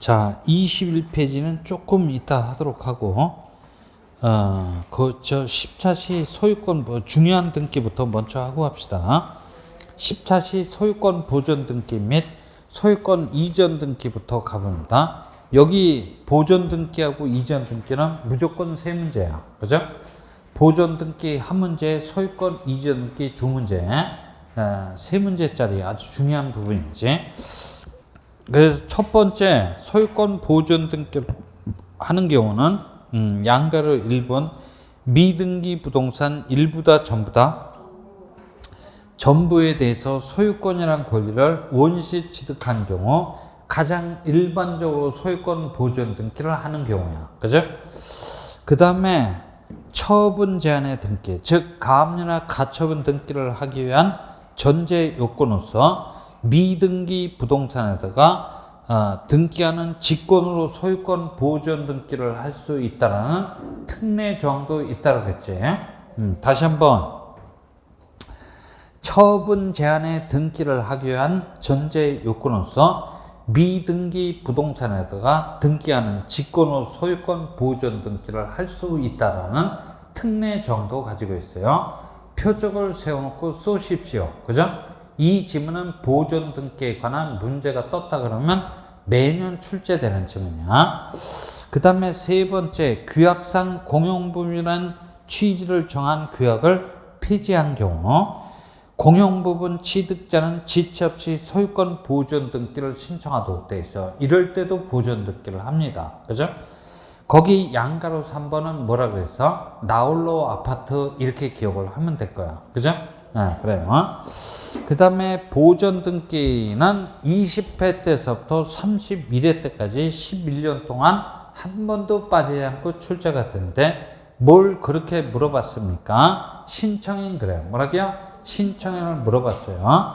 자, 21페이지는 조금 이따 하도록 하고, 저 10차시 소유권, 중요한 등기부터 먼저 하고 합시다. 10차시 소유권 보존 등기 및 소유권 이전 등기부터 가봅니다. 여기 보존 등기하고 이전 등기는 무조건 세 문제야. 그죠? 보존 등기 한 문제, 소유권 이전 등기 두 문제, 세 문제짜리 아주 중요한 부분이지. 그래서 첫 번째 소유권 보존 등기를 하는 경우는 양가로 1번 미등기 부동산 일부다 전부다 전부에 대해서 소유권이란 권리를 원시 취득한 경우 가장 일반적으로 소유권 보존 등기를 하는 경우야. 그죠? 그 다음에 처분 제한의 등기, 즉 가압류나 가처분 등기를 하기 위한 전제 요건으로서 미등기 부동산에다가 등기하는 직권으로 소유권 보존 등기를 할 수 있다는 특례 조항도 있다고 했지. 다시 한번 처분 제한의 등기를 하기 위한 전제 요건으로서 미등기 부동산에다가 등기하는 직권으로 소유권 보존 등기를 할 수 있다라는 특례 조항도 가지고 있어요. 표적을 세워놓고 쏘십시오. 그죠? 이 지문은 보존 등기에 관한 문제가 떴다 그러면 매년 출제되는 지문이야. 그 다음에 세 번째, 규약상 공용부분이라는 취지를 정한 규약을 폐지한 경우 공용부분 취득자는 지체 없이 소유권 보존 등기를 신청하도록 돼 있어. 이럴 때도 보존 등기를 합니다. 그죠? 거기 양가로 3번은 뭐라 그랬어? 나홀로 아파트 이렇게 기억을 하면 될 거야. 그죠? 그래요. 그 다음에 보존 등기는 20회 때서부터 31회 때까지 11년 동안 한 번도 빠지지 않고 출제가 되는데 뭘 그렇게 물어봤습니까? 신청인 그래요. 뭐라고요? 신청인을 물어봤어요.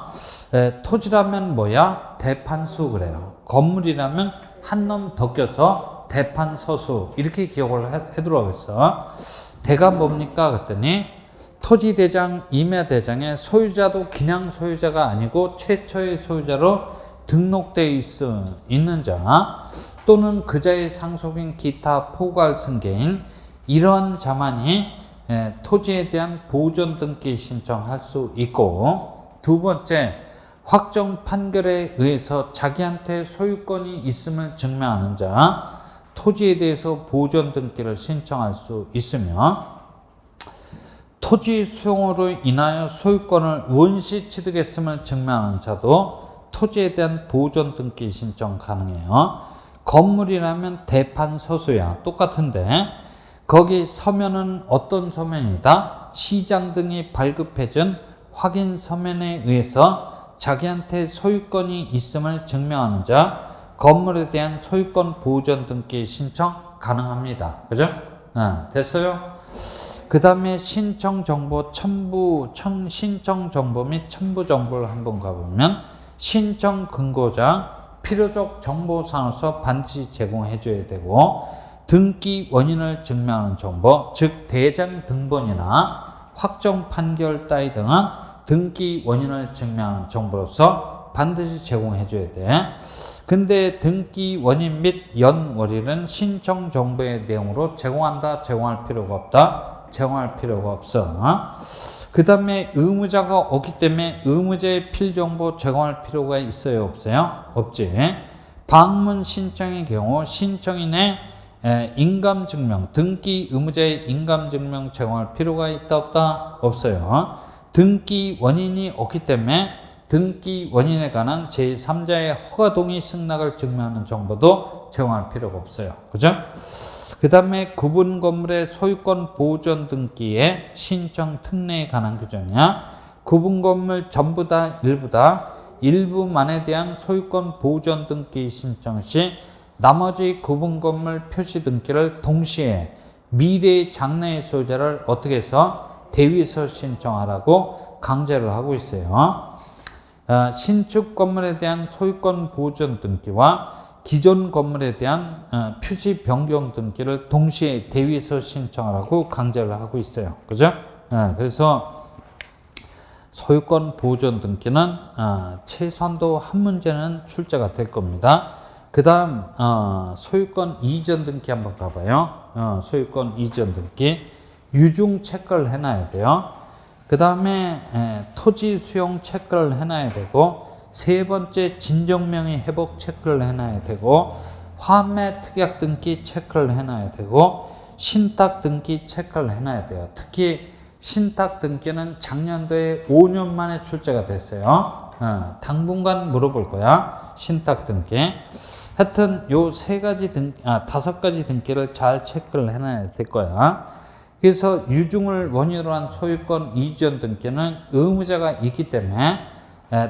토지라면 뭐야? 대판수 그래요. 건물이라면 한 놈 더 껴서 대판서수 이렇게 기억을 해두라고 했어. 대가 뭡니까? 그랬더니 토지대장, 임야대장의 소유자도 그냥 소유자가 아니고 최초의 소유자로 등록되어 있는 자 또는 그자의 상속인 기타 포괄 승계인 이러한 자만이 토지에 대한 보존 등기 신청할 수 있고, 두 번째, 확정 판결에 의해서 자기한테 소유권이 있음을 증명하는 자 토지에 대해서 보존 등기를 신청할 수 있으며, 토지 수용으로 인하여 소유권을 원시 취득했음을 증명하는 자도 토지에 대한 보존 등기 신청 가능해요. 건물이라면 대판서수야. 똑같은데 거기 서면은 어떤 서면이다? 시장 등이 발급해준 확인 서면에 의해서 자기한테 소유권이 있음을 증명하는 자 건물에 대한 소유권 보존 등기 신청 가능합니다. 그죠? 됐어요? 그 다음에 신청 정보 신청 정보 및 첨부 정보를 한번 가보면 신청 근거자 필요적 정보산으로서 반드시 제공해 줘야 되고, 등기 원인을 증명하는 정보, 즉 대장 등본이나 확정 판결 따위 등은 등기 원인을 증명하는 정보로서 반드시 제공해 줘야 돼. 근데 등기 원인 및 연월일은 신청 정보의 내용으로 제공한다, 제공할 필요가 없다, 제공할 필요가 없어. 그 다음에 의무자가 없기 때문에 의무자의 필정보 제공할 필요가 있어요, 없어요? 없지. 방문 신청의 경우 신청인의 인감증명, 등기 의무자의 인감증명 제공할 필요가 있다, 없다? 없어요. 등기 원인이 없기 때문에 등기 원인에 관한 제3자의 허가 동의 승낙을 증명하는 정보도 제공할 필요가 없어요. 그죠? 그 다음에 구분 건물의 소유권 보존 등기의 신청 특례에 관한 규정이야. 구분 건물 전부 다 일부다 일부만에 대한 소유권 보존 등기 신청 시 나머지 구분 건물 표시 등기를 동시에 미래의 장래의 소유자를 어떻게 해서 대위해서 신청하라고 강제를 하고 있어요. 신축 건물에 대한 소유권 보존 등기와 기존 건물에 대한 표시 변경 등기를 동시에 대위해서 신청하라고 강제를 하고 있어요. 그죠? 그래서 소유권 보존 등기는 최소한도 한 문제는 출제가 될 겁니다. 그 다음, 소유권 이전 등기 한번 가봐요. 소유권 이전 등기. 유증 체크를 해놔야 돼요. 그 다음에 토지 수용 체크를 해놔야 되고, 세 번째 진정명의 회복 체크를 해놔야 되고, 화매 특약 등기 체크를 해놔야 되고, 신탁 등기 체크를 해놔야 돼요. 특히 신탁 등기는 작년도에 5년 만에 출제가 됐어요. 당분간 물어볼 거야. 신탁 등기. 하여튼 요 다섯 가지 등기를 잘 체크를 해놔야 될 거야. 그래서 유증을 원인으로 한 소유권 이전 등기는 의무자가 있기 때문에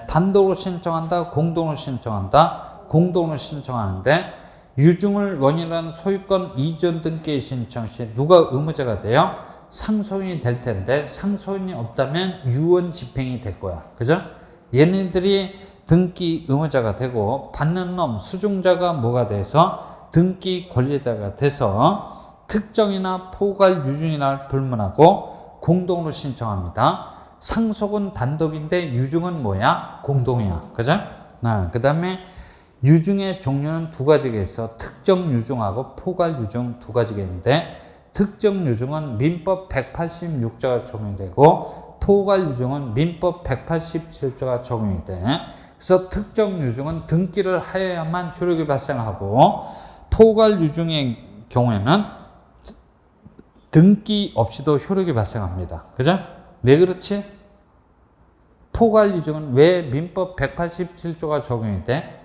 단독으로 신청한다, 공동으로 신청한다. 공동으로 신청하는데 유증을 원인으로 한 소유권 이전 등기 신청 시 누가 의무자가 돼요? 상소인이 될 텐데 상소인이 없다면 유언 집행이 될 거야. 그죠? 얘네들이 등기 의무자가 되고 받는 놈 수증자가 뭐가 돼서 등기 권리자가 돼서 특정이나 포괄 유증이나 불문하고 공동으로 신청합니다. 상속은 단독인데 유증은 뭐야? 공동이야. 그죠? 그 다음에 유증의 종류는 두 가지가 있어. 특정 유증하고 포괄 유증 두 가지가 있는데 특정 유증은 민법 186조가 적용되고 포괄 유증은 민법 187조가 적용이 돼. 그래서 특정 유증은 등기를 하여야만 효력이 발생하고 포괄 유증의 경우에는 등기 없이도 효력이 발생합니다. 그죠? 왜 그렇지? 포괄 유증은 왜 민법 187조가 적용이 돼?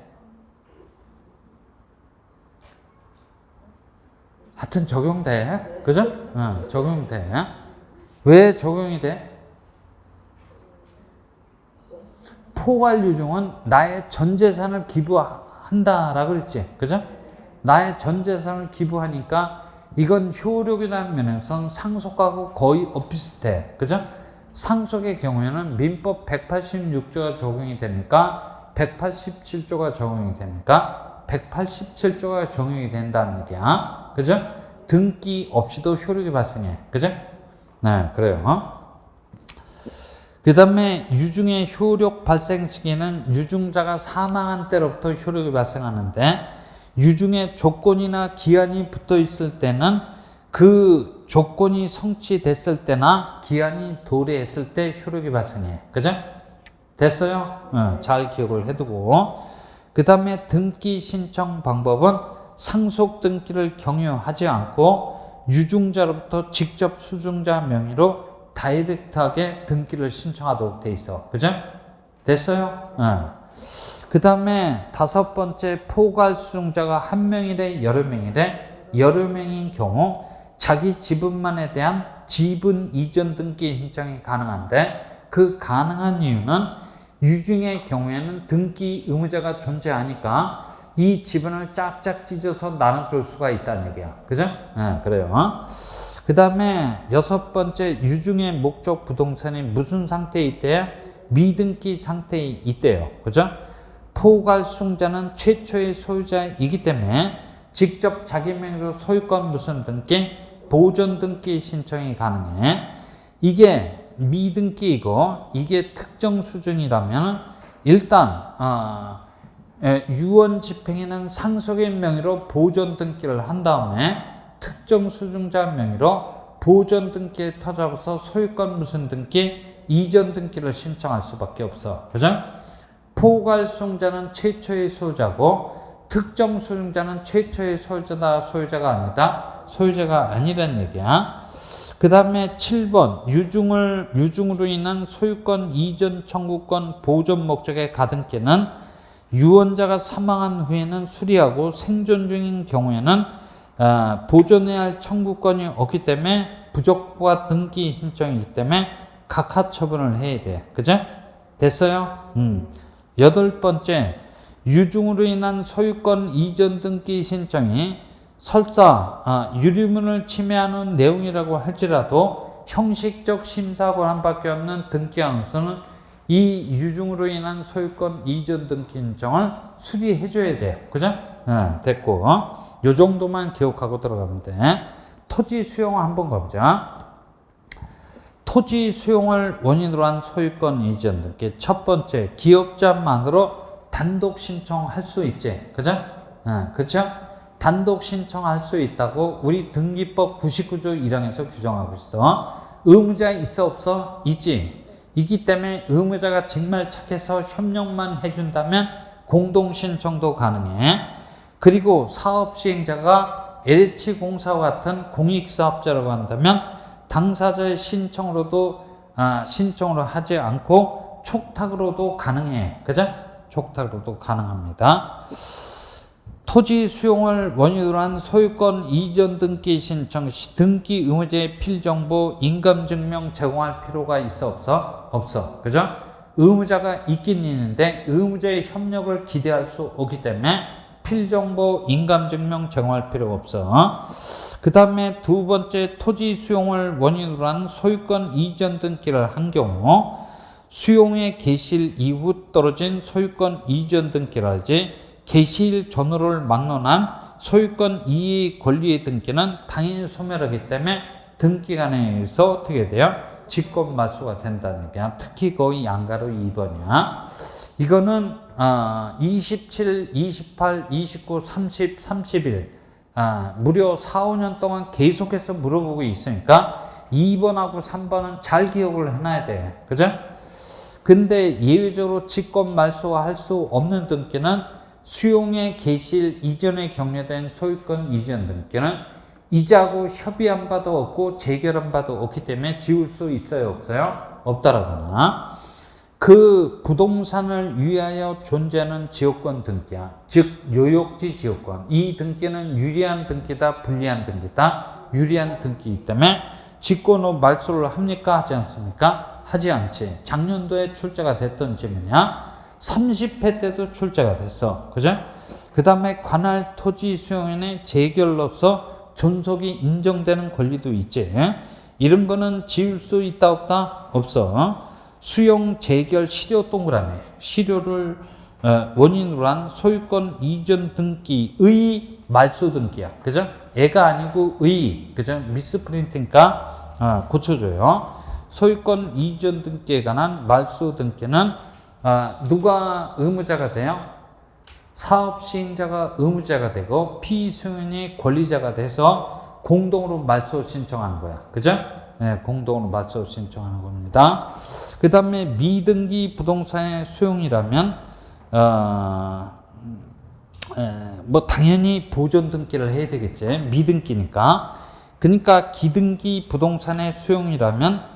하여튼 적용돼. 그죠? 적용돼. 왜 적용이 돼? 포괄 유증은 나의 전 재산을 기부한다라고 그랬지. 그죠? 나의 전 재산을 기부하니까 이건 효력이라는 면에서는 상속하고 거의 비슷해. 그죠? 상속의 경우에는 민법 186조가 적용이 되니까 187조가 적용이 되니까 187조가 적용이 된다는 얘기야. 그죠? 등기 없이도 효력이 발생해. 그죠? 네, 그래요. 그 다음에 유증의 효력 발생 시기는 유증자가 사망한 때로부터 효력이 발생하는데 유증의 조건이나 기한이 붙어 있을 때는 그 조건이 성취됐을 때나 기한이 도래했을 때 효력이 발생해. 그죠? 됐어요? 잘 기억을 해두고. 그 다음에 등기 신청 방법은 상속 등기를 경유하지 않고 유증자로부터 직접 수증자 명의로 다이렉트하게 등기를 신청하도록 돼 있어. 그죠? 됐어요? 그 다음에 다섯 번째 포괄 수증자가 한 명이래 여러 명이래. 여러 명인 경우 자기 지분만에 대한 지분 이전 등기 신청이 가능한데 그 가능한 이유는 유증의 경우에는 등기 의무자가 존재하니까 이 지분을 짝짝 찢어서 나눠줄 수가 있다는 얘기야. 그죠? 그래요. 그 다음에 여섯 번째 유증의 목적 부동산이 무슨 상태에 있대요? 미등기 상태에 있대요. 그죠? 포괄 수증자는 최초의 소유자이기 때문에 직접 자기 명의로 소유권 무슨 등기, 보존 등기 신청이 가능해. 이게 미등기이고 이게 특정 수준이라면 일단 유언 집행에는 상속의 명의로 보존 등기를 한 다음에 특정 수증자 명의로 보존 등기에 터잡아서 소유권 무슨 등기, 이전 등기를 신청할 수밖에 없어. 그죠? 포괄 수증자는 최초의 소유자고 특정 수증자는 최초의 소유자다, 소유자가 아니다, 소유자가 아니란 얘기야. 그 다음에 7번 유증으로 인한 소유권 이전 청구권 보존 목적의 가등기는 유언자가 사망한 후에는 수리하고 생존 중인 경우에는 보존해야 할 청구권이 없기 때문에 부적과 등기 신청이기 때문에 각하 처분을 해야 돼. 그죠? 됐어요? 여덟 번째, 유증으로 인한 소유권 이전 등기 신청이 설사 유리문을 침해하는 내용이라고 할지라도 형식적 심사 권한밖에 없는 등기 항소는 이 유증으로 인한 소유권 이전 등기 신청을 수리해 줘야 돼요. 그죠? 됐고 요 정도만 기억하고 들어가면 돼. 토지 수용 한번 가보자. 토지 수용을 원인으로 한 소유권 이전 등기. 첫 번째, 기업자만으로 단독 신청할 수 있지. 그죠? 그렇죠? 단독 신청할 수 있다고 우리 등기법 99조 1항에서 규정하고 있어. 의무자 있어 없어? 있지. 있기 때문에 의무자가 정말 착해서 협력만 해준다면 공동 신청도 가능해. 그리고 사업 시행자가 LH공사와 같은 공익사업자라고 한다면 당사자의 신청으로 하지 않고 촉탁으로도 가능해. 그죠? 촉탁으로도 가능합니다. 토지 수용을 원인으로 한 소유권 이전 등기 신청 시 등기 의무자의 필정보 인감증명 제공할 필요가 있어 없어? 없어. 그죠? 의무자가 있긴 있는데 의무자의 협력을 기대할 수 없기 때문에 필정보 인감증명 제공할 필요가 없어. 그 다음에 두 번째, 토지 수용을 원인으로 한 소유권 이전 등기를 한 경우 수용의 개시일 이후 떨어진 소유권 이전 등기를 하지 개시일 전후를 막론한 소유권 이의 권리의 등기는 당연히 소멸하기 때문에 등기간에 의해서 어떻게 돼요? 직권 말소가 된다는 게 특히 거의 양가로 2번이야. 이거는 27, 28, 29, 30, 31 무려 4, 5년 동안 계속해서 물어보고 있으니까 2번하고 3번은 잘 기억을 해놔야 돼. 그죠? 근데 예외적으로 직권 말소할 수 없는 등기는 수용의 개시일 이전에 격려된 소유권 이전 등기는 이자하고 협의한 바도 없고 재결한 바도 없기 때문에 지울 수 있어요? 없어요? 없다라거나 그 부동산을 위하여 존재하는 지역권 등기야. 즉 요역지 지역권. 이 등기는 유리한 등기다 불리한 등기다. 유리한 등기이기 때문에 직권 후 말소를 합니까? 하지 않습니까? 하지 않지. 작년도에 출제가 됐던 질문이야. 30회 때도 출제가 됐어. 그죠? 그 다음에 관할 토지 수용인의 재결로서 존속이 인정되는 권리도 있지. 이런 거는 지울 수 있다 없다? 없어. 수용 재결 실효 동그라미. 실효를 원인으로 한 소유권 이전 등기의 말소 등기야. 그죠? 애가 아니고 의. 그죠? 미스프린트니까 고쳐줘요. 소유권 이전 등기에 관한 말소 등기는 누가 의무자가 돼요? 사업 시행자가 의무자가 되고 피수용인이 권리자가 돼서 공동으로 말소 신청하는 거야. 그죠? 네, 공동으로 말소 신청하는 겁니다. 그 다음에 미등기 부동산의 수용이라면 뭐 당연히 보존 등기를 해야 되겠지. 미등기니까. 그러니까 기등기 부동산의 수용이라면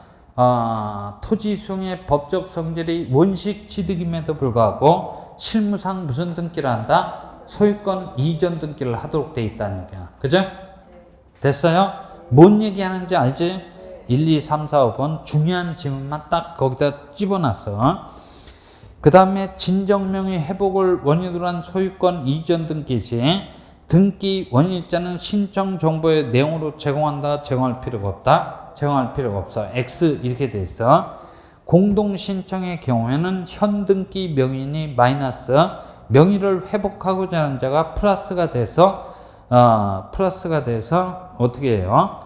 토지 수용의 법적 성질이 원식 취득임에도 불구하고 실무상 무슨 등기를 한다? 소유권 이전 등기를 하도록 돼 있다는 얘기야. 그죠? 됐어요? 뭔 얘기하는지 알지? 1, 2, 3, 4, 5번 중요한 질문만 딱 거기다 집어놨어. 그 다음에 진정명의 회복을 원인으로 한 소유권 이전 등기 시 등기 원인일자는 신청 정보의 내용으로 제공한다, 제공할 필요가 없다, 제공할 필요가 없어. X 이렇게 돼 있어. 공동 신청의 경우에는 현 등기 명의인이 마이너스, 명의를 회복하고자 하는 자가 플러스가 돼서 어떻게 해요?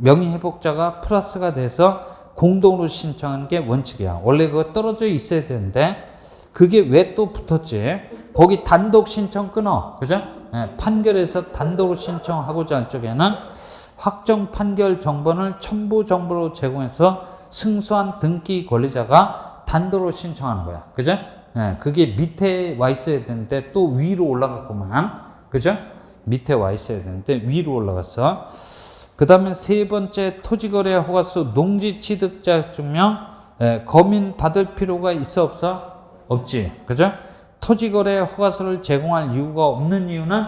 명의 회복자가 플러스가 돼서 공동으로 신청하는 게 원칙이야. 원래 그거 떨어져 있어야 되는데 그게 왜 또 붙었지? 거기 단독 신청 끊어. 그죠? 판결에서 단독으로 신청하고자 할 적에는 확정 판결 정보를 첨부 정보로 제공해서 승소한 등기 권리자가 단독으로 신청하는 거야. 그죠? 그게 밑에 와 있어야 되는데 또 위로 올라갔구만. 그죠? 밑에 와 있어야 되는데 위로 올라갔어. 그 다음에 세 번째, 토지거래 허가서 농지취득자 증명 검인 받을 필요가 있어 없어? 없지. 그죠? 토지거래 허가서를 제공할 이유가 없는 이유는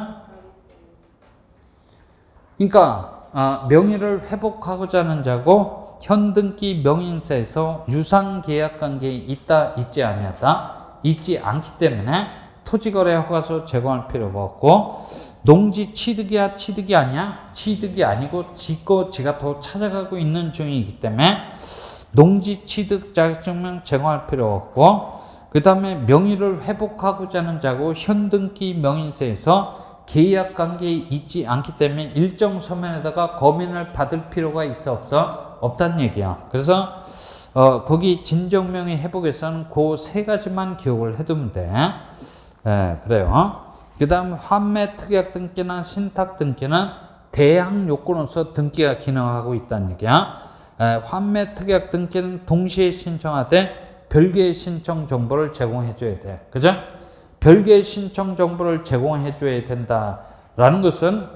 그러니까 명의를 회복하고자 하는 자고 현등기 명인사에서 유상계약관계에 있다 있지 아니하다 있지 않기 때문에 토지거래 허가서 제공할 필요가 없고 농지 취득이야 취득이 아니야? 취득이 아니고 지거 지가 더 찾아가고 있는 중이기 때문에 농지 취득 자격증명 제공할 필요가 없고 그 다음에 명의를 회복하고자 하는 자고 현등기 명인세에서 계약관계에 있지 않기 때문에 일정 서면에다가 검인을 받을 필요가 있어 없어? 없다는 얘기야. 그래서 거기 진정명의 회복에서는 그 세 가지만 기억을 해두면 돼. 그래요. 그 다음 환매 특약 등기나 신탁 등기는 대항 요건으로서 등기가 기능하고 있다는 얘기야. 환매 특약 등기는 동시에 신청하되 별개의 신청 정보를 제공해 줘야 돼. 그죠? 별개의 신청 정보를 제공해 줘야 된다라는 것은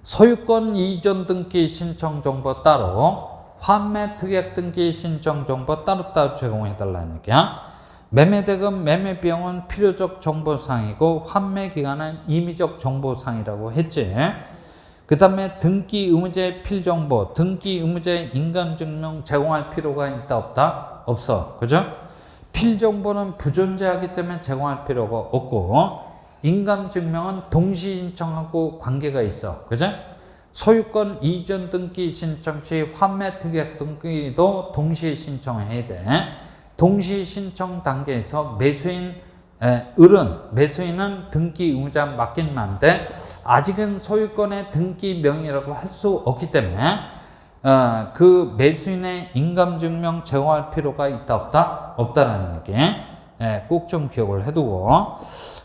소유권 이전 등기 신청 정보 따로, 환매 특약 등기 신청 정보 따로따로 제공해 달라는 얘기야. 매매대금, 매매비용은 필요적 정보사항이고 환매 기간은 임의적 정보사항이라고 했지. 그 다음에 등기 의무자의 필정보, 등기 의무자의 인감증명 제공할 필요가 있다 없다? 없어. 그죠? 필정보는 부존재하기 때문에 제공할 필요가 없고, 인감증명은 동시 신청하고 관계가 있어. 그죠? 소유권 이전 등기 신청 시 환매 특약 등기도 동시에 신청해야 돼. 동시 신청 단계에서 매수인은 등기 의무자 맡기면 안 돼. 아직은 소유권의 등기 명의라고 할 수 없기 때문에 그 매수인의 인감증명 제공할 필요가 있다 없다? 없다라는 얘기. 꼭 좀 기억을 해두고,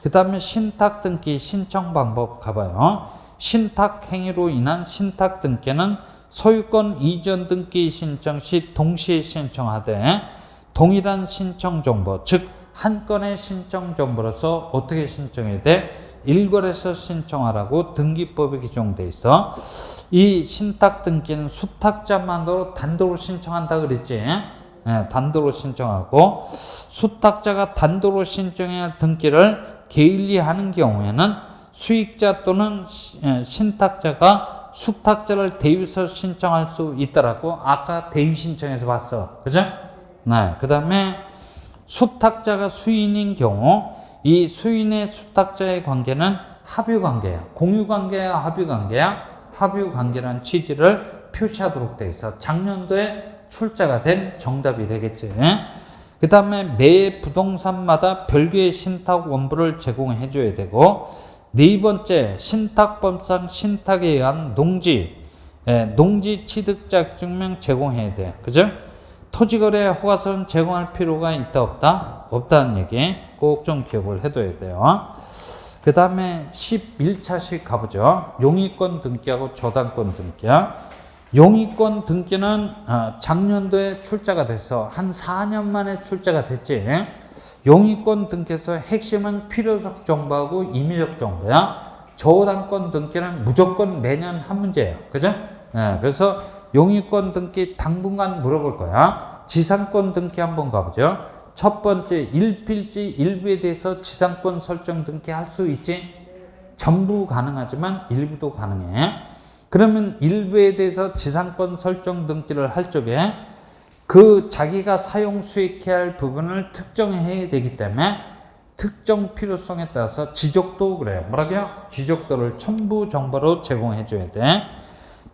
그 다음에 신탁 등기 신청 방법 가봐요. 신탁 행위로 인한 신탁 등기는 소유권 이전 등기 신청 시 동시에 신청하되 동일한 신청 정보, 즉 한 건의 신청 정보로서 어떻게 신청해야 돼? 일괄해서 신청하라고 등기법에 규정돼 있어. 이 신탁 등기는 수탁자만으로 단독으로 신청한다 그랬지. 단독으로 신청하고, 수탁자가 단독으로 신청해야 할 등기를 게일리 하는 경우에는 수익자 또는 신탁자가 수탁자를 대위해서 신청할 수 있다라고 아까 대위 신청에서 봤어. 그죠? 네. 그 다음에 수탁자가 수인인 경우 이 수인의 수탁자의 관계는 합유관계야. 공유관계야, 합유관계야? 합유관계라는 취지를 표시하도록 돼 있어. 작년도에 출제가 된 정답이 되겠지. 그 다음에 매 부동산마다 별개의 신탁 원부를 제공해 줘야 되고, 네 번째 신탁법상 신탁에 의한 농지 취득자 증명 제공해야 돼. 그죠? 토지거래 허가서는 제공할 필요가 있다 없다? 없다는 얘기 꼭 좀 기억을 해둬야 돼요. 그 다음에 11차씩 가보죠. 용의권 등기하고 저당권 등기야. 용의권 등기는 작년도에 출제가 됐어. 한 4년 만에 출제가 됐지. 용의권 등기에서 핵심은 필요적 정보하고 임의적 정보야. 저당권 등기는 무조건 매년 한 문제예요. 그죠? 그래서 용의권 등기 당분간 물어볼 거야. 지상권 등기 한번 가보죠. 첫 번째, 일필지 일부에 대해서 지상권 설정 등기 할 수 있지? 전부 가능하지만 일부도 가능해. 그러면 일부에 대해서 지상권 설정 등기를 할 적에 그 자기가 사용 수익해야 할 부분을 특정해야 되기 때문에 특정 필요성에 따라서 지적도 그래요. 뭐라고요? 지적도를 첨부 정보로 제공해 줘야 돼.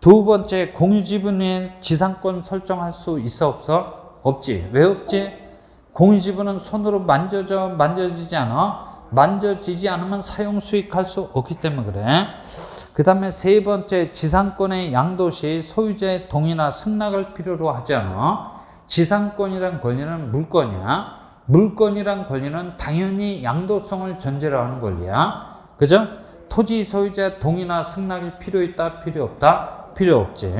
두 번째, 공유지분에 지상권 설정할 수 있어 없어? 없지. 왜 없지? 공유지분은 손으로 만져지지 않아. 만져지지 않으면 사용 수익할 수 없기 때문에 그래. 그 다음에 세 번째, 지상권의 양도 시 소유자의 동의나 승낙을 필요로 하지 않아. 지상권이란 권리는 물권이야. 물권이란 권리는 당연히 양도성을 전제로 하는 권리야. 그죠? 토지 소유자의 동의나 승낙이 필요 있다? 필요 없다? 필요 없지.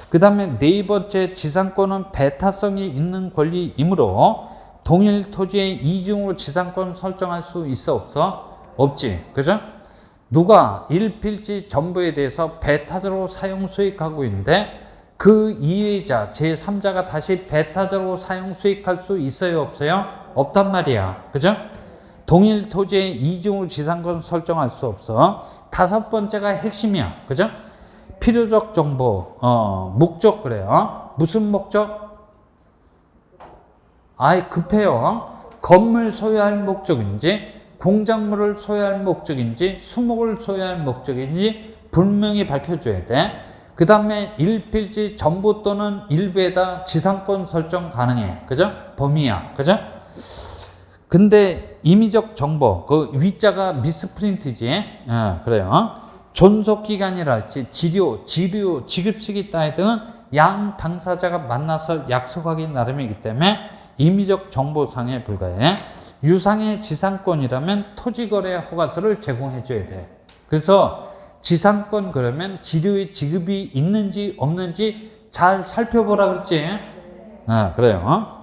그 다음에 네 번째, 지상권은 배타성이 있는 권리이므로 동일 토지의 이중으로 지상권 설정할 수 있어 없어? 없지. 그죠? 누가 일필지 전부에 대해서 배타적으로 사용 수익하고 있는데 그 이해자 제3자가 다시 배타적으로 사용 수익할 수 있어요 없어요? 없단 말이야. 그죠? 동일 토지의 이중으로 지상권 설정할 수 없어. 다섯 번째가 핵심이야. 그죠? 필요적 정보, 목적 그래요. 무슨 목적? 급해요. 건물 소유할 목적인지, 공작물을 소유할 목적인지, 수목을 소유할 목적인지 분명히 밝혀줘야 돼. 그 다음에 일필지 전부 또는 일부에다 지상권 설정 가능해. 그죠? 범위야. 그죠? 근데 임의적 정보, 그 위자가 미스프린트지. 그래요. 존속기간이랄지 지료, 지급 시기 따위 등은 양 당사자가 만나서 약속하기 나름이기 때문에 임의적 정보상에 불과해. 유상의 지상권이라면 토지거래 허가서를 제공해 줘야 돼. 그래서 지상권 그러면 지료의 지급이 있는지 없는지 잘 살펴보라 그랬지. 그래요.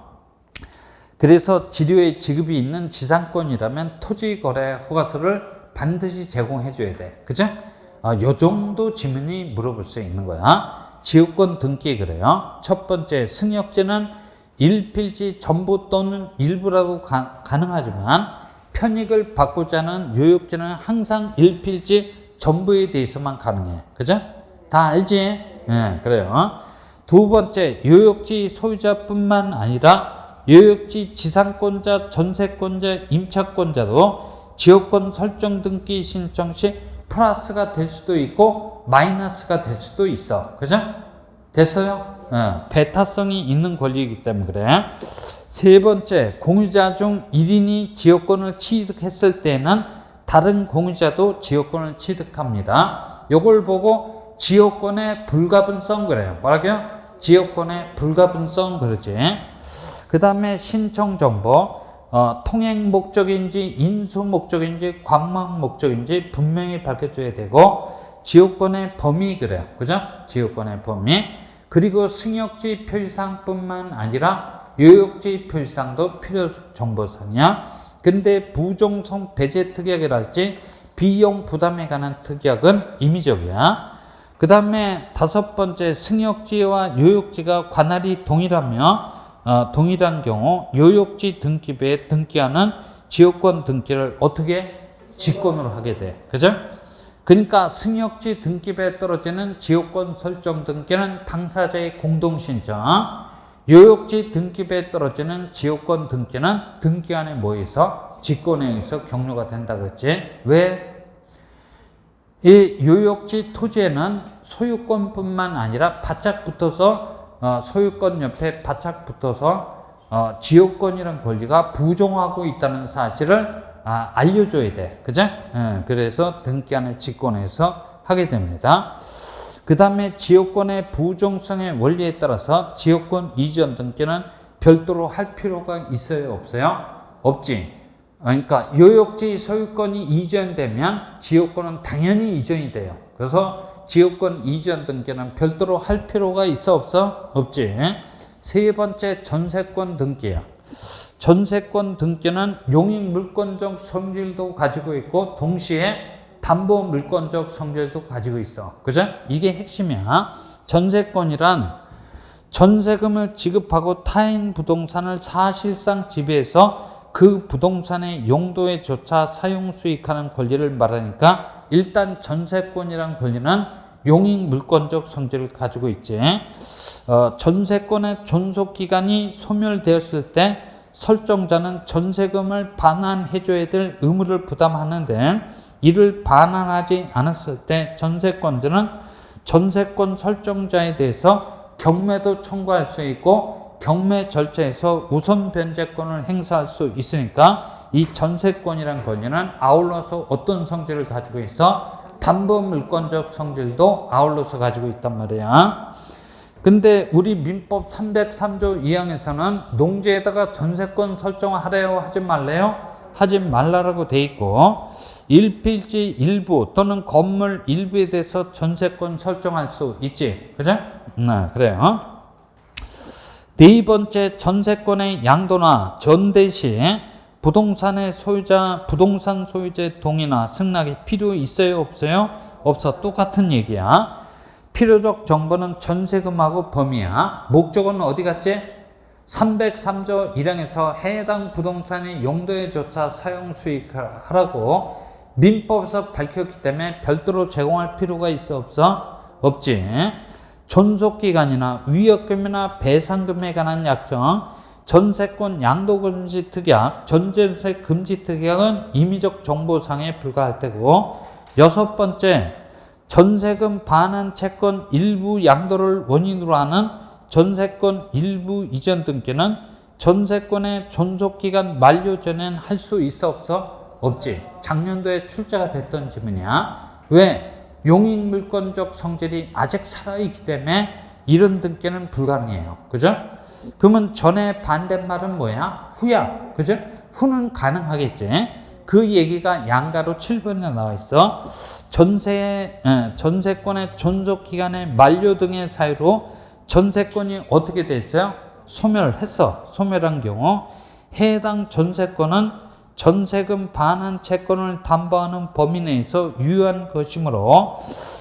그래서 지료의 지급이 있는 지상권이라면 토지거래 허가서를 반드시 제공해 줘야 돼. 그죠? 요 정도 지문이 물어볼 수 있는 거야. 지역권 등기 그래요. 첫 번째, 승역지는 일필지 전부 또는 일부라도 가능하지만 편익을 받고자 하는 요역지는 항상 일필지 전부에 대해서만 가능해. 그죠? 다 알지? 그래요. 두 번째, 요역지 소유자뿐만 아니라 요역지 지상권자, 전세권자, 임차권자도 지역권 설정 등기 신청 시 플러스가 될 수도 있고 마이너스가 될 수도 있어. 그죠? 됐어요? 배타성이 있는 권리이기 때문에 그래. 세 번째, 공유자 중 1인이 지역권을 취득했을 때는 다른 공유자도 지역권을 취득합니다. 요걸 보고 지역권의 불가분성 그래요. 뭐라고요? 지역권의 불가분성 그러지. 그 다음에 신청 정보, 통행 목적인지 인수 목적인지 관망 목적인지 분명히 밝혀줘야 되고, 지역권의 범위 그래요. 그죠? 지역권의 범위. 그리고 승역지 표시사항뿐만 아니라 요역지 표시사항도 필요 정보상이야. 근데 부종성 배제 특약이랄지 비용 부담에 관한 특약은 임의적이야. 그 다음에 다섯 번째, 승역지와 요역지가 관할이 동일한 경우 요역지 등기부에 등기하는 지역권 등기를 어떻게? 직권으로 하게 돼. 그죠? 그러니까 승역지 등기부에 떨어지는 지역권 설정 등기는 당사자의 공동신청, 요역지 등기부에 떨어지는 지역권 등기는 등기안에 뭐에서? 직권에 의해서 격려가 된다 그랬지. 왜? 이 요역지 토지에는 소유권뿐만 아니라 바짝 붙어서 소유권 옆에 바짝 붙어서 지역권이라는 권리가 부종하고 있다는 사실을 알려줘야 돼. 그죠? 그래서 등기안의 직권에서 하게 됩니다. 그 다음에 지역권의 부종성의 원리에 따라서 지역권 이전 등기는 별도로 할 필요가 있어요? 없어요? 없지. 그러니까 요역지 소유권이 이전되면 지역권은 당연히 이전이 돼요. 그래서 지역권 이전 등기는 별도로 할 필요가 있어? 없어? 없지. 세 번째, 전세권 등기야. 전세권 등기는 용익 물권적 성질도 가지고 있고 동시에 담보 물권적 성질도 가지고 있어. 그죠? 이게 핵심이야. 전세권이란 전세금을 지급하고 타인 부동산을 사실상 지배해서 그 부동산의 용도에 조차 사용 수익하는 권리를 말하니까 일단 전세권이란 권리는 용익 물권적 성질을 가지고 있지. 전세권의 존속기간이 소멸되었을 때 설정자는 전세금을 반환해줘야 될 의무를 부담하는데 이를 반환하지 않았을 때 전세권자는 전세권 설정자에 대해서 경매도 청구할 수 있고 경매 절차에서 우선 변제권을 행사할 수 있으니까 이 전세권이란 권리는 아울러서 어떤 성질을 가지고 있어? 담보 물권적 성질도 아울러서 가지고 있단 말이야. 근데 우리 민법 303조 2항에서는 농지에다가 전세권 설정하래요? 하지 말래요? 하지 말라라고 돼 있고 일필지 일부 또는 건물 일부에 대해서 전세권 설정할 수 있지. 그죠? 그래요. 네 번째, 전세권의 양도나 전대 시 부동산의 소유자, 부동산 소유자의 동의나 승낙이 필요 있어요? 없어요? 없어. 똑같은 얘기야. 필요적 정보는 전세금하고 범위야. 목적은 어디 갔지? 303조 1항에서 해당 부동산의 용도에 조차 사용 수익하라고 민법에서 밝혔기 때문에 별도로 제공할 필요가 있어? 없어? 없지. 존속기간이나 위약금이나 배상금에 관한 약정, 전세권 양도금지 특약, 전전세 금지 특약은 임의적 정보상에 불과할 테고, 여섯 번째, 전세금 반환 채권 일부 양도를 원인으로 하는 전세권 일부 이전 등기는 전세권의 존속기간 만료 전엔 할 수 있어? 없어? 없지. 작년도에 출제가 됐던 지문이야. 왜? 용익 물권적 성질이 아직 살아있기 때문에 이런 등기는 불가능해요. 그죠? 그러면 전의 반대말은 뭐야? 후야. 그죠? 후는 가능하겠지. 그 얘기가 양가로 7번에 나와 있어. 전세권의 존속기간의 만료 등의 사유로 전세권이 어떻게 돼 있어요? 소멸했어. 소멸한 경우 해당 전세권은 전세금 반환 채권을 담보하는 범위 내에서 유효한 것이므로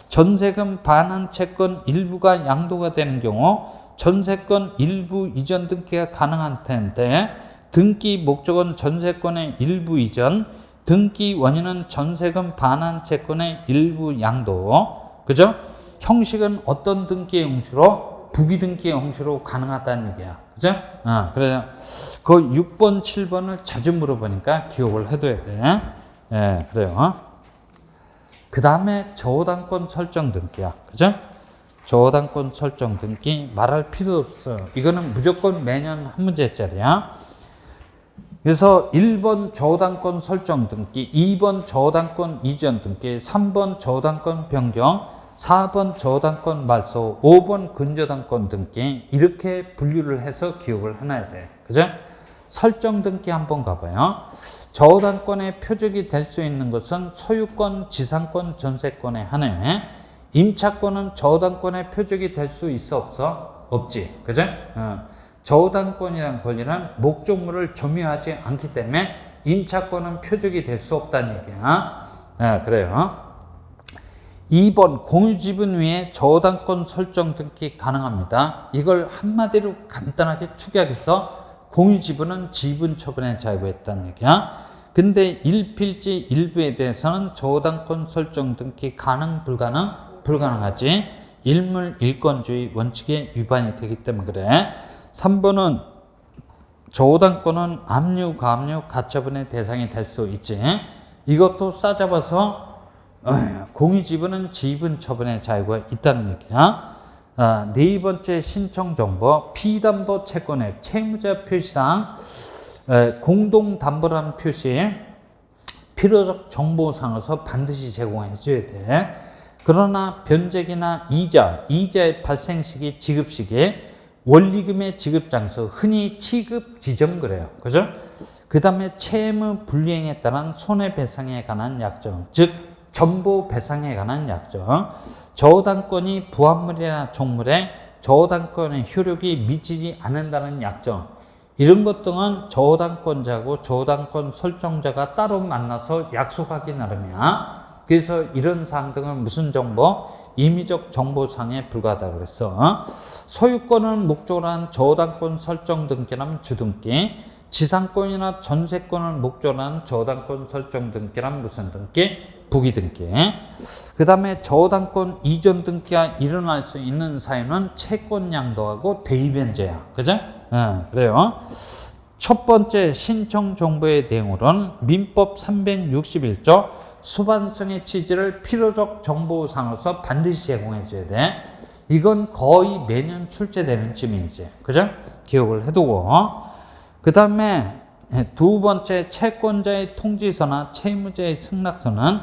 전세금 반환 채권 일부가 양도가 되는 경우 전세권 일부 이전 등기가 가능한 텐데 등기 목적은 전세권의 일부 이전, 등기 원인은 전세금 반환 채권의 일부 양도. 그죠? 형식은 어떤 등기의 형식으로? 부기등기의 형식으로 가능하다는 얘기야. 그죠? 그래서 그 6번, 7번을 자주 물어보니까 기억을 해둬야 돼. 예, 그래요. 그 다음에 저당권 설정 등기야. 그죠? 저당권 설정 등기 말할 필요 없어요. 이거는 무조건 매년 한 문제짜리야. 그래서 1번 저당권 설정 등기, 2번 저당권 이전 등기, 3번 저당권 변경, 4번 저당권 말소, 5번 근저당권 등기 이렇게 분류를 해서 기억을 해놔야 돼. 그죠? 설정 등기 한번 가봐요. 저당권의 표적이 될 수 있는 것은 소유권, 지상권, 전세권에 한해 임차권은 저당권의 표적이 될 수 있어 없어? 없지. 그죠? 저당권이라는 권리는 목적물을 점유하지 않기 때문에 임차권은 표적이 될 수 없다는 얘기야. 그래요. 2번 공유지분 위에 저당권 설정 등기 가능합니다. 이걸 한마디로 간단하게 축약해서 공유지분은 지분 처분에 자유했다는 얘기야. 근데 1필지 일부에 대해서는 저당권 설정 등기 가능 불가능? 불가능하지. 일물일권주의 원칙에 위반이 되기 때문에 그래. 3번은 저당권은 압류, 가압류, 가처분의 대상이 될 수 있지. 이것도 싸잡아서 공유지분은 지분 처분의 자유가 있다는 얘기야. 네 번째 신청정보, 피담보 채권의 채무자 표시상 공동담보라는 표시 필요적 정보상에서 반드시 제공해 줘야 돼. 그러나 변제기나 이자의 발생 시기, 지급 시기, 원리금의 지급 장소, 흔히 취급 지점 그래요. 그죠? 그 다음에 채무 불이행에 따른 손해배상에 관한 약정, 즉 전보 배상에 관한 약정, 저당권이 부합물이나 종물에 저당권의 효력이 미치지 않는다는 약정, 이런 것 등은 저당권자하고 저당권 설정자가 따로 만나서 약속하기 나름이야. 그래서 이런 사항 등은 무슨 정보? 임의적 정보상에 불과하다고 그랬어. 소유권을 목적으로 한 저당권 설정 등기라면 주등기, 지상권이나 전세권을 목적으로 한 저당권 설정 등기라면 무슨 등기? 부기등기. 그 다음에 저당권 이전 등기가 일어날 수 있는 사유는 채권 양도하고 대의변제야. 그죠? 그래요. 첫 번째 신청 정보의 내용으로는 민법 361조 수반성의 취지를 필요적 정보상으로서 반드시 제공해 줘야 돼. 이건 거의 매년 출제되는 쯤이지. 그죠? 기억을 해두고. 그 다음에 두 번째 채권자의 통지서나 채무자의 승낙서는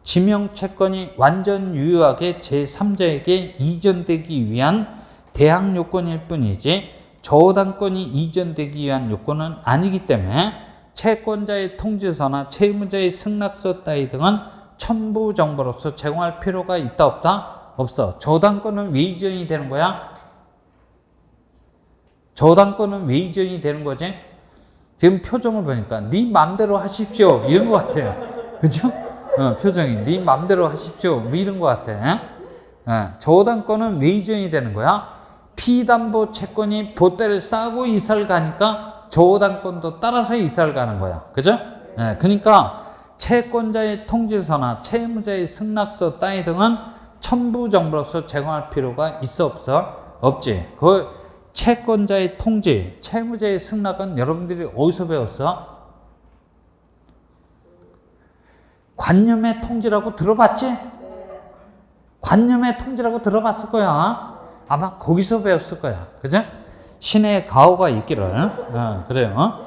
지명 채권이 완전 유효하게 제3자에게 이전되기 위한 대항 요건일 뿐이지 저당권이 이전되기 위한 요건은 아니기 때문에 채권자의 통지서나 채무자의 승낙서 따위 등은 첨부 정보로서 제공할 필요가 있다 없다? 없어. 저당권은 왜 이전이 되는 거야? 저당권은 왜 이전이 되는 거지? 지금 표정을 보니까 네 맘대로 하십시오 이런 것 같아요. 그죠? 표정이 네 맘대로 하십시오 뭐 이런 것 같아. 저당권은 왜 이전이 되는 거야? 피담보 채권이 보따리를 싸고 이사를 가니까 저당권도 따라서 이사를 가는 거야. 그죠? 그러니까 채권자의 통지서나 채무자의 승낙서 따위 등은 첨부 정보로서 제공할 필요가 있어 없어? 없지. 그 채권자의 통지, 채무자의 승낙은 여러분들이 어디서 배웠어? 관념의 통지라고 들어봤지? 관념의 통지라고 들어봤을 거야. 아마 거기서 배웠을 거야. 그죠? 신의 가호가 있기를. 그래요.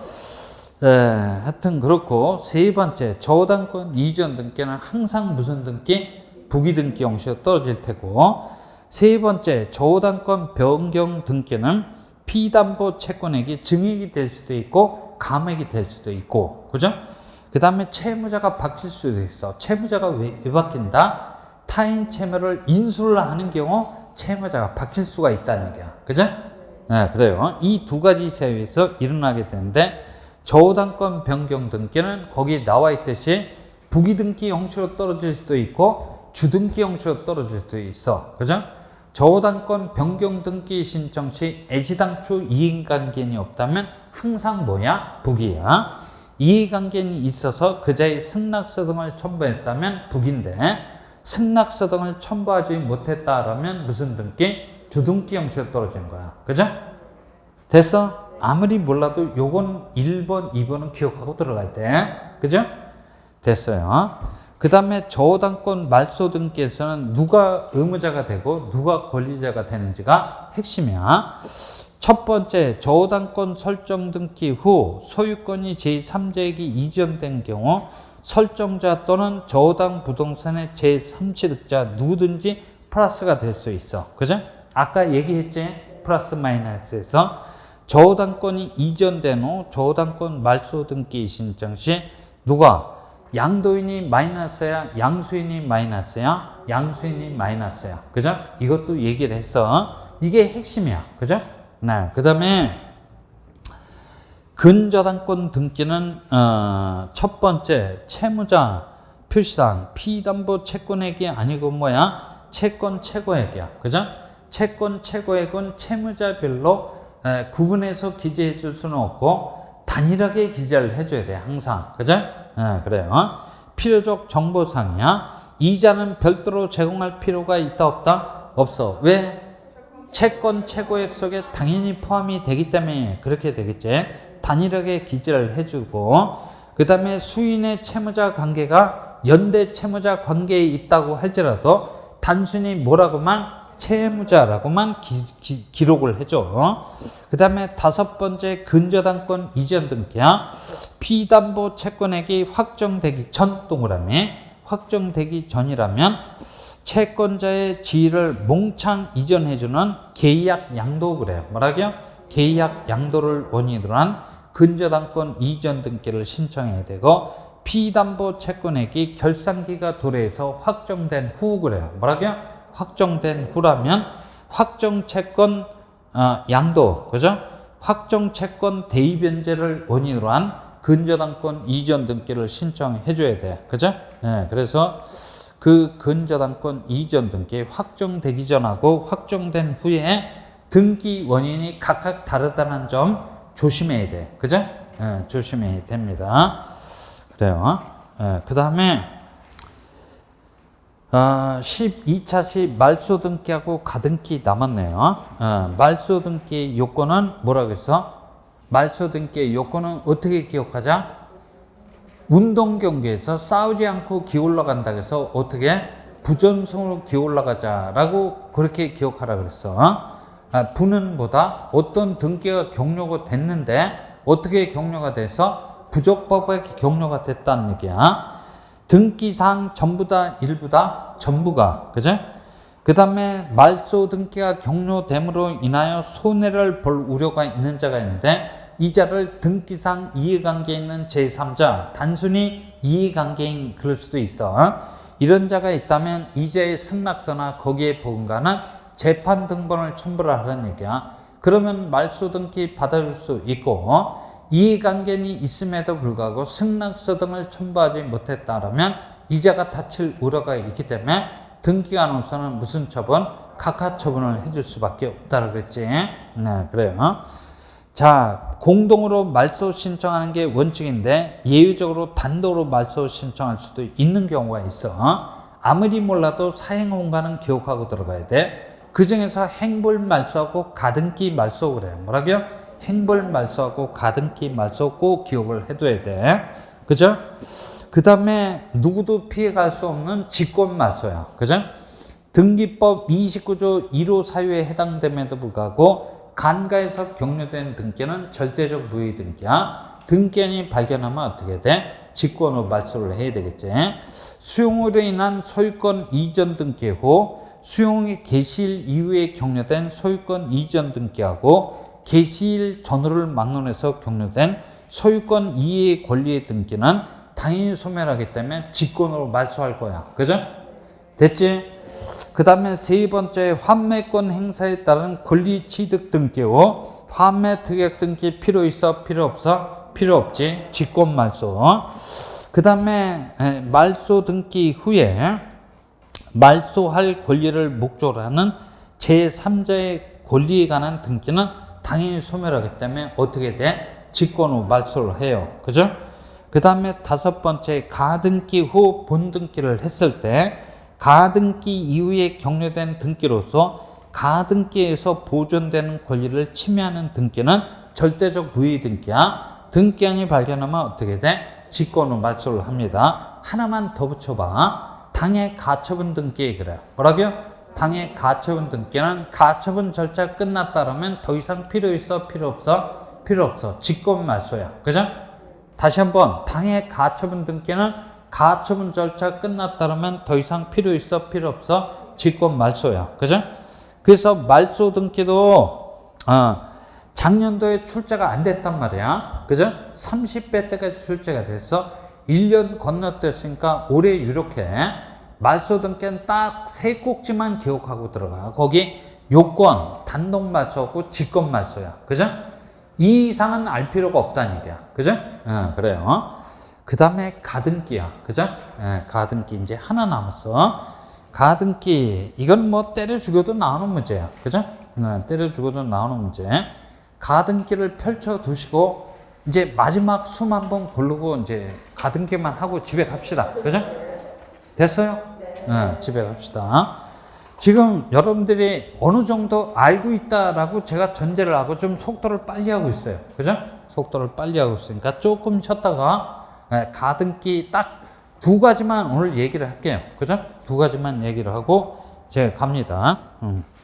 하여튼 그렇고, 세 번째, 저당권 이전 등기는 항상 무슨 등기? 부기등기 형식으로 떨어질 테고, 세 번째, 저당권 변경 등기는 피담보 채권액이 증액이 될 수도 있고 감액이 될 수도 있고, 그죠? 그 다음에 채무자가 바뀔 수도 있어. 채무자가 왜 바뀐다? 타인 채무를 인수를 하는 경우 채무자가 바뀔 수가 있다는 얘기야. 그죠? 네, 그래요. 이 두 가지 사유에서 일어나게 되는데, 저당권 변경 등기는 거기 나와 있듯이 부기등기 형식으로 떨어질 수도 있고 주등기 형식으로 떨어질 수도 있어. 그죠? 저당권 변경 등기 신청 시 애지당초 이해관계인이 없다면 항상 뭐야? 부기야. 이해관계인이 있어서 그자의 승낙서 등을 첨부했다면 부기인데, 승낙서 등을 첨부하지 못했다라면 무슨 등기? 주등기 형식으로 떨어지는 거야. 그죠? 됐어? 아무리 몰라도 요건 1번, 2번은 기억하고 들어갈 때. 그죠? 됐어요. 그 다음에 저당권 말소 등기에서는 누가 의무자가 되고 누가 권리자가 되는지가 핵심이야. 첫 번째, 저당권 설정 등기 후 소유권이 제3자에게 이전된 경우 설정자 또는 저당 부동산의 제3취득자 누구든지 플러스가 될 수 있어. 그죠? 아까 얘기했지? 플러스 마이너스에서 저당권이 이전된 후 저당권 말소 등기 신청 시 누가? 양도인이 마이너스야? 양수인이 마이너스야? 양수인이 마이너스야. 그죠? 이것도 얘기를 했어. 이게 핵심이야. 그죠? 네. 그 다음에 근저당권 등기는 첫 번째, 채무자 표시상 피담보 채권액이 아니고 뭐야? 채권 최고액이야. 그죠? 채권 최고액은 채무자별로 구분해서 기재해 줄 수는 없고 단일하게 기재를 해줘야 돼. 항상. 그죠? 그래요. 필요적 정보상이야. 이자는 별도로 제공할 필요가 있다 없다? 없어. 왜? 채권 최고액 속에 당연히 포함이 되기 때문에 그렇게 되겠지. 단일하게 기재를 해주고, 그 다음에 수인의 채무자 관계가 연대 채무자 관계에 있다고 할지라도 단순히 뭐라고만? 채무자라고만 기록을 해줘. 그 다음에 다섯 번째, 근저당권 이전 등기야. 피담보 채권액이 확정되기 전 동그라미, 확정되기 전이라면 채권자의 지위를 몽창 이전해주는 계약 양도 그래요. 뭐라고요? 계약 양도를 원인으로 한 근저당권 이전 등기를 신청해야 되고, 피담보 채권액이 결산기가 도래해서 확정된 후 그래요. 뭐라고요? 확정된 후라면 확정 채권 양도, 그죠? 확정 채권 대위 변제를 원인으로 한 근저당권 이전 등기를 신청해 줘야 돼. 그죠? 네, 그래서 그 근저당권 이전 등기 확정되기 전하고 확정된 후에 등기 원인이 각각 다르다는 점 조심해야 돼. 그죠? 네, 조심해야 됩니다. 그래요. 네, 그 다음에 12차 시 말소 등기하고 가등기 남았네요. 말소 등기 요건은 뭐라고 했어? 말소 등기의 요건은 어떻게 기억하자? 운동 경기에서 싸우지 않고 기어올라간다 해서 어떻게? 부전승으로 기어올라가자라고 그렇게 기억하라 그랬어. 부는 보다 어떤 등기가 격려가 됐는데 어떻게 격려가 돼서 부적법하게 격려가 됐다는 얘기야. 등기사항 전부 다 일부 다 전부가, 그죠? 그 다음에 말소 등기가 격려됨으로 인하여 손해를 볼 우려가 있는 자가 있는데 이자를 등기상 이해관계에 있는 제3자, 단순히 이해관계인 그럴 수도 있어. 이런 자가 있다면 이자의 승낙서나 거기에 보금가는 재판 등본을 첨부를 하라는 얘기야. 그러면 말소 등기 받아줄 수 있고, 이해관계인이 있음에도 불구하고 승낙서 등을 첨부하지 못했다라면 이자가 닫힐 우려가 있기 때문에 등기관으로서는 무슨 처분? 각하 처분을 해줄 수밖에 없다고 그랬지. 네, 그래요. 자, 공동으로 말소 신청하는 게 원칙인데 예외적으로 단독으로 말소 신청할 수도 있는 경우가 있어. 아무리 몰라도 사행원가는 기억하고 들어가야 돼. 그 중에서 행불 말소하고 가등기 말소 그래요. 뭐라고요? 행불 말소하고 가등기 말소 꼭 기억을 해둬야 돼. 그죠? 그 다음에 누구도 피해갈 수 없는 직권 말소야. 그죠? 등기법 29조 1호 사유에 해당됨에도 불구하고 간가에서 격려된 등기는 절대적 무효 등기야. 등기인이 발견하면 어떻게 돼? 직권으로 말소를 해야 되겠지. 수용으로 인한 소유권 이전 등기 후 수용의 개시일 이후에 격려된 소유권 이전 등기하고 개시일 전후를 막론해서 격려된 소유권 이해 권리의 등기는 당연히 소멸하기 때문에 직권으로 말소할 거야. 그죠? 됐지? 그 다음에 세 번째, 환매권 행사에 따른 권리 취득 등기고, 환매 특약 등기 필요 있어? 필요 없어? 필요 없지. 직권 말소. 그 다음에 말소 등기 후에 말소할 권리를 목적으로 하는 제3자의 권리에 관한 등기는 당연히 소멸하기 때문에 어떻게 돼? 직권으로 말소를 해요. 그죠? 그 다음에 다섯 번째, 가등기 후 본등기를 했을 때 가등기 이후에 격려된 등기로서 가등기에서 보존되는 권리를 침해하는 등기는 절대적 무효 등기야. 등기한이 발견하면 어떻게 돼? 직권으로 말소를 합니다. 하나만 더 붙여봐. 당해 가처분 등기 그래요. 뭐라고요? 당해 가처분 등기는 가처분 절차 끝났다라면 더 이상 필요 있어? 필요 없어? 필요 없어. 직권 말소야. 그죠? 다시 한번, 당해 가처분 등기는 가처분 절차 끝났다면 더 이상 필요 있어? 필요 없어? 직권 말소야. 그죠? 그래서 말소 등기도 작년도에 출제가 안 됐단 말이야. 그죠? 30배 때까지 출제가 됐어. 1년 건너뛰었으니까 올해 이렇게 말소 등기는 딱 세 꼭지만 기억하고 들어가. 거기 요건, 단독 말소하고 직권 말소야. 그죠? 이 이상은 알 필요가 없다는 얘기야. 그죠? 그래요. 그 다음에 가등기야. 그죠? 가등기 이제 하나 남았어. 가등기. 이건 뭐 때려 죽여도 나오는 문제야. 그죠? 때려 죽여도 나오는 문제. 가등기를 펼쳐 두시고, 이제 마지막 숨 한번 고르고, 이제 가등기만 하고 집에 갑시다. 그죠? 됐어요? 집에 갑시다. 지금 여러분들이 어느 정도 알고 있다라고 제가 전제를 하고 좀 속도를 빨리 하고 있어요. 그죠? 속도를 빨리 하고 있으니까 조금 쉬었다가 가등기 딱 두 가지만 오늘 얘기를 할게요. 그죠? 두 가지만 얘기를 하고 제가 갑니다.